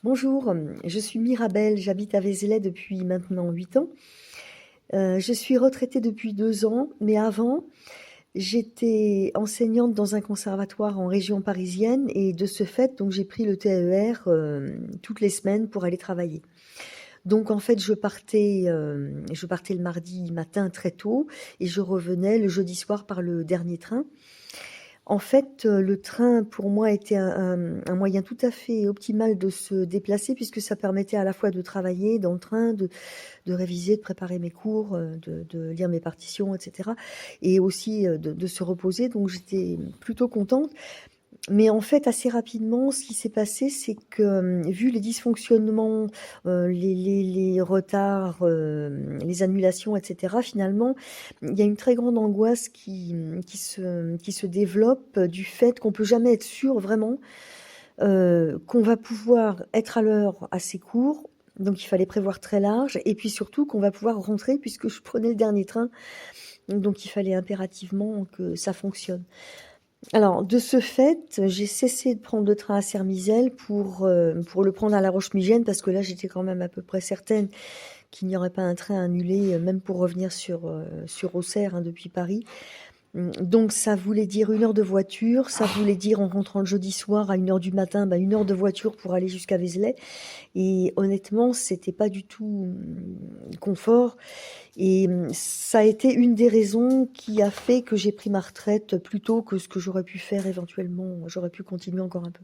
Bonjour, je suis Mirabelle, j'habite à Vézelay depuis maintenant 8 ans. Je suis retraitée depuis 2 ans, mais avant, j'étais enseignante dans un conservatoire en région parisienne et de ce fait, donc j'ai pris le TER, toutes les semaines pour aller travailler. Donc en fait, je partais le mardi matin très tôt et je revenais le jeudi soir par le dernier train. En fait, le train pour moi était un moyen tout à fait optimal de se déplacer puisque ça permettait à la fois de travailler dans le train, de réviser, de préparer mes cours, de lire mes partitions et cetera et aussi, de se reposer donc j'étais plutôt contente. Mais en fait, assez rapidement, ce qui s'est passé, c'est que, vu les dysfonctionnements, les retards, les annulations et cetera, finalement, il y a une très grande angoisse qui se développe, du fait qu'on peut jamais être sûr vraiment, qu'on va pouvoir être à l'heure à ses cours, donc il fallait prévoir très large et puis surtout qu'on va pouvoir rentrer puisque je prenais le dernier train, donc il fallait impérativement que ça fonctionne. Alors, de ce fait, j'ai cessé de prendre le train à Sermizel pour le prendre à La Roche-Migène parce que là, j'étais quand même à peu près certaine qu'il n'y aurait pas un train annulé, même pour revenir sur Auxerre, hein, depuis Paris. Donc ça voulait dire 1 heure de voiture, ça voulait dire en rentrant le jeudi soir à 1 heure du matin, 1 heure de voiture pour aller jusqu'à Vézelay. Et honnêtement, c'était pas du tout confort. Et ça a été une des raisons qui a fait que j'ai pris ma retraite plus tôt que ce que j'aurais pu faire éventuellement. J'aurais pu continuer encore un peu.